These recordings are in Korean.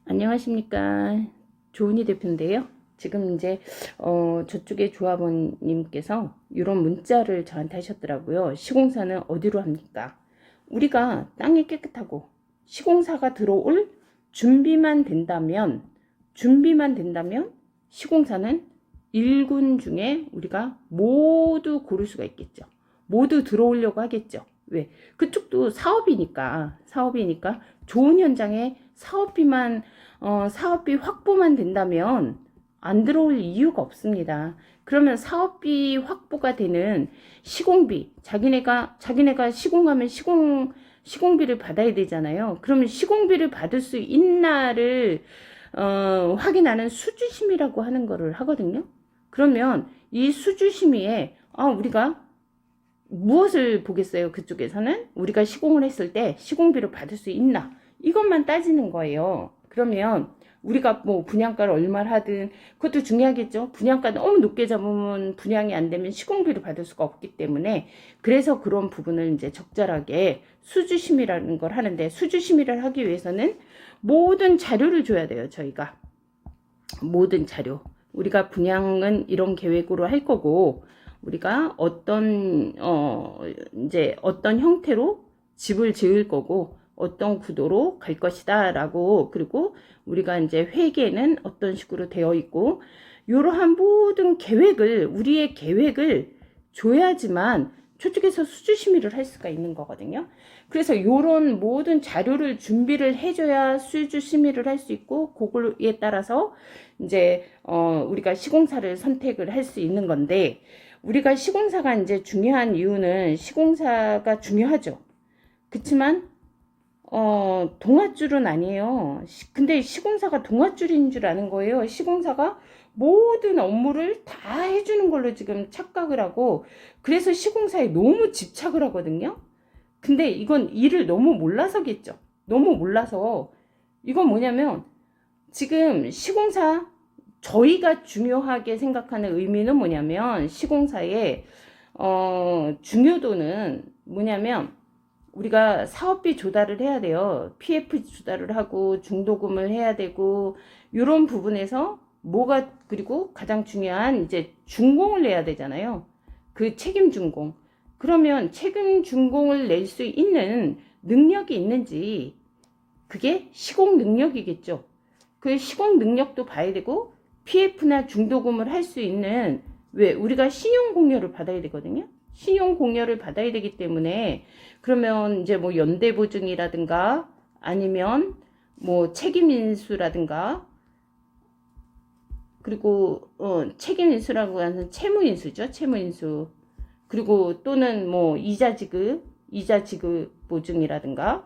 안녕하십니까. 조은희 대표인데요. 지금 이제 저쪽에 조합원님께서 이런 문자를 저한테 하셨더라고요. 시공사는 어디로 합니까? 우리가 땅이 깨끗하고 시공사가 들어올 준비만 된다면 시공사는 1군 중에 우리가 모두 고를 수가 있겠죠. 모두 들어오려고 하겠죠. 왜? 그쪽도 사업이니까 좋은 현장에 사업비 확보만 된다면 안 들어올 이유가 없습니다. 그러면 사업비 확보가 되는 시공비, 자기네가 시공하면 시공비를 받아야 되잖아요. 그러면 시공비를 받을 수 있나를 확인하는 수주심의라고 하는 거를 하거든요. 그러면 이 수주심의에 우리가 무엇을 보겠어요? 그쪽에서는 우리가 시공을 했을 때 시공비를 받을 수 있나? 이것만 따지는 거예요. 그러면 우리가 뭐 분양가를 얼마를 하든 그것도 중요하겠죠. 분양가 너무 높게 잡으면 분양이 안 되면 시공비를 받을 수가 없기 때문에, 그래서 그런 부분을 이제 적절하게 수주심의라는 걸 하는데, 수주심의를 하기 위해서는 모든 자료를 줘야 돼요. 저희가 모든 자료, 우리가 분양은 이런 계획으로 할 거고, 우리가 이제 어떤 형태로 집을 지을 거고 어떤 구도로 갈 것이다 라고, 그리고 우리가 이제 회계는 어떤 식으로 되어 있고, 이러한 모든 우리의 계획을 줘야지만 저쪽에서 수주심의를 할 수가 있는 거거든요. 그래서 이런 모든 자료를 준비를 해줘야 수주심의를 할 수 있고, 그거에 따라서 이제 우리가 시공사를 선택을 할 수 있는 건데, 우리가 시공사가 이제 중요한 이유는, 시공사가 중요하죠. 그렇지만 동아줄은 아니에요. 근데 시공사가 동아줄인 줄 아는 거예요. 시공사가 모든 업무를 다 해주는 걸로 지금 착각을 하고, 그래서 시공사에 너무 집착을 하거든요. 근데 이건 일을 너무 몰라서겠죠. 너무 몰라서. 이건 뭐냐면, 지금 시공사, 저희가 중요하게 생각하는 의미는 뭐냐면, 시공사의 중요도는 뭐냐면, 우리가 사업비 조달을 해야 돼요. PF 조달을 하고 중도금을 해야 되고, 이런 부분에서 그리고 가장 중요한 이제 준공을 내야 되잖아요. 그 책임 준공. 그러면 책임 준공을 낼 수 있는 능력이 있는지, 그게 시공 능력이겠죠. 그 시공 능력도 봐야 되고, PF나 중도금을 할 수 있는, 왜 우리가 신용 공여를 받아야 되거든요. 신용 공여를 받아야 되기 때문에, 그러면 이제 뭐 연대 보증이라든가 아니면 뭐 책임 인수라든가, 그리고 책임 인수라고 하는 채무 인수죠. 채무 인수. 그리고 또는 뭐 이자 지급 보증이라든가,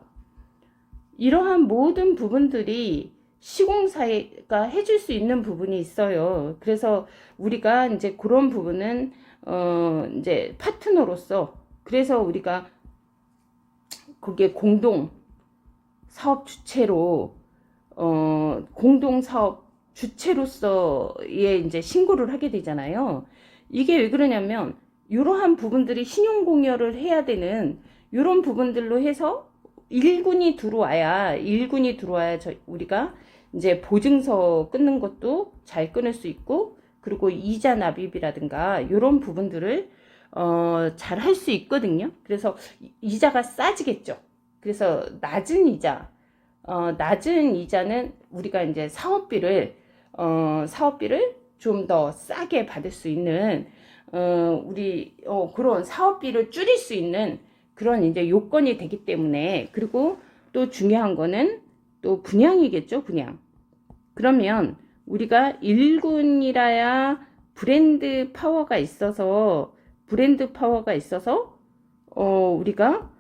이러한 모든 부분들이 시공사가 해줄 수 있는 부분이 있어요. 그래서 우리가 이제 그런 부분은 이제 파트너로서, 그래서 우리가 그게 공동 사업 주체로 공동 사업 주체로서의 이제 신고를 하게 되잖아요. 이게 왜 그러냐면, 이러한 부분들이 신용 공여를 해야 되는 이런 부분들로 해서 1군이 들어와야 우리가 이제 보증서 끊는 것도 잘 끊을 수 있고, 그리고 이자 납입이라든가 이런 부분들을 잘 할 수 있거든요. 그래서 이자가 싸지겠죠. 그래서 낮은 이자는 우리가 이제 사업비를 좀 더 싸게 받을 수 있는, 그런 사업비를 줄일 수 있는 그런 이제 요건이 되기 때문에. 그리고 또 중요한 거는 또 분양이겠죠. 분양. 그러면 우리가 1군이라야 브랜드 파워가 있어서 우리가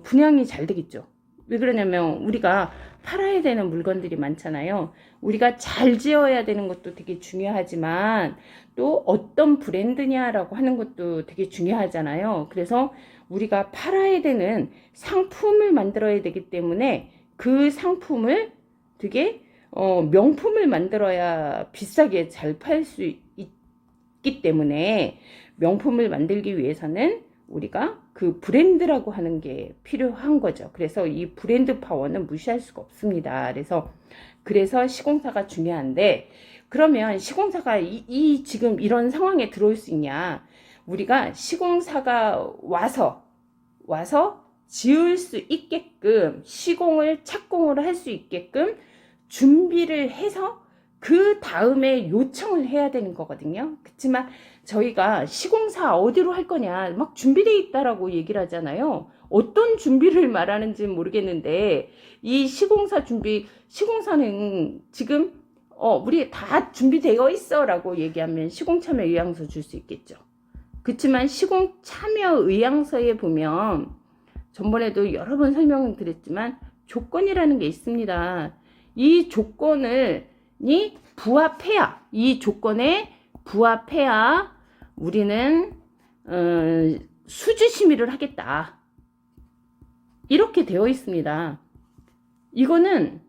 분양이 잘 되겠죠. 왜 그러냐면, 우리가 팔아야 되는 물건들이 많잖아요. 우리가 잘 지어야 되는 것도 되게 중요하지만, 또 어떤 브랜드냐라고 하는 것도 되게 중요하잖아요. 그래서 우리가 팔아야 되는 상품을 만들어야 되기 때문에, 그 상품을 되게 명품을 만들어야 비싸게 잘 팔 수 있기 때문에, 명품을 만들기 위해서는 우리가 그 브랜드라고 하는 게 필요한 거죠. 그래서 이 브랜드 파워는 무시할 수가 없습니다. 그래서 시공사가 중요한데, 그러면 시공사가 지금 이런 상황에 들어올 수 있냐? 우리가 시공사가 와서 지을 수 있게끔, 시공을 착공을 할 수 있게끔 준비를 해서 그 다음에 요청을 해야 되는 거거든요. 그렇지만 저희가 시공사 어디로 할 거냐 막 준비되어 있다라고 얘기를 하잖아요. 어떤 준비를 말하는지 모르겠는데, 이 시공사는 지금 우리 다 준비되어 있어 라고 얘기하면 시공참여 의향서 줄 수 있겠죠. 그렇지만 시공참여 의향서에 보면, 전번에도 여러 번 설명을 드렸지만 조건이라는 게 있습니다. 이 이 조건에 부합해야 우리는 수주 심의를 하겠다, 이렇게 되어 있습니다. 이거는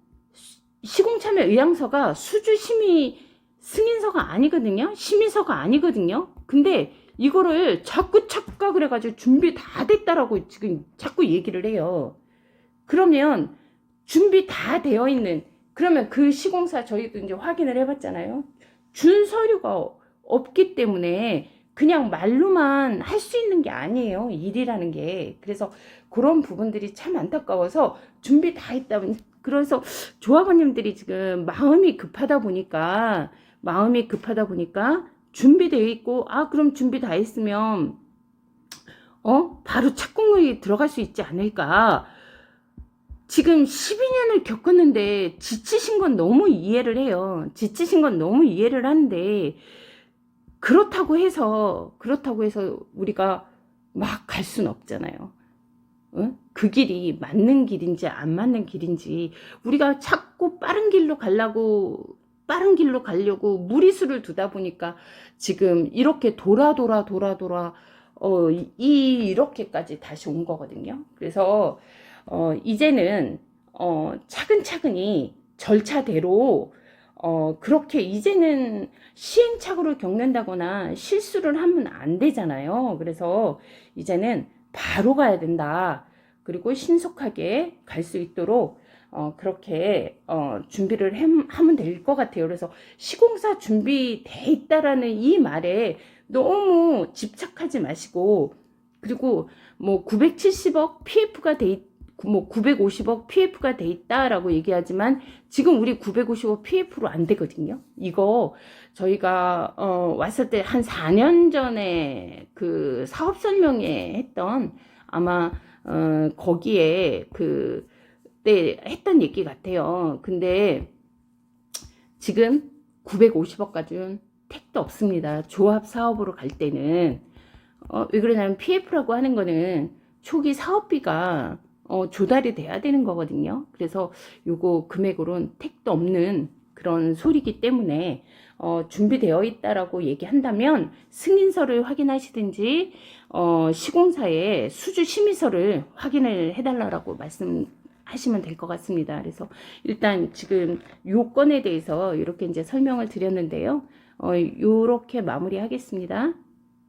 시공참여 의향서가 수주 심의 승인서가 아니거든요. 심의서가 아니거든요. 근데 이거를 자꾸 착각을 해가지고 준비 다 됐다라고 지금 자꾸 얘기를 해요. 그러면 준비 다 되어 있는, 그러면 그 시공사 저희도 이제 확인을 해봤잖아요. 준 서류가 없기 때문에 그냥 말로만 할 수 있는 게 아니에요, 일이라는 게. 그래서 그런 부분들이 참 안타까워서 준비 다 했다. 그래서 조합원님들이 지금 마음이 급하다 보니까 준비되어 있고, 그럼 준비 다 했으면 바로 착공이 들어갈 수 있지 않을까. 지금 12년을 겪었는데 지치신 건 너무 이해를 해요. 지치신 건 너무 이해를 하는데, 그렇다고 해서 우리가 막 갈 수는 없잖아요. 그 길이 맞는 길인지 안 맞는 길인지, 우리가 자꾸 빠른 길로 가려고 무리수를 두다 보니까 지금 이렇게 돌아 이렇게까지 다시 온 거거든요. 그래서 이제는 차근차근히 절차대로 그렇게 이제는 시행착오를 겪는다거나 실수를 하면 안 되잖아요. 그래서 이제는 바로 가야 된다. 그리고 신속하게 갈 수 있도록 그렇게 준비를 하면 될 것 같아요. 그래서 시공사 준비돼 있다라는 이 말에 너무 집착하지 마시고, 그리고 뭐 970억 PF가 돼 있, 뭐 950억 PF가 돼 있다라고 얘기하지만 지금 우리 950억 PF로 안 되거든요. 이거 저희가 왔을 때 한 4년 전에 그 사업 설명회 했던, 아마 거기에 그때 했던 얘기 같아요. 근데 지금 950억까지는 택도 없습니다. 조합 사업으로 갈 때는 왜 그러냐면 PF라고 하는 거는 초기 사업비가 조달이 돼야 되는 거거든요. 그래서 요거 금액으로는 택도 없는 그런 소리기 때문에 준비되어 있다라고 얘기한다면 승인서를 확인하시든지 시공사의 수주 심의서를 확인을 해달라고 말씀하시면 될 것 같습니다. 그래서 일단 지금 요건에 대해서 이렇게 이제 설명을 드렸는데요. 요렇게 마무리하겠습니다.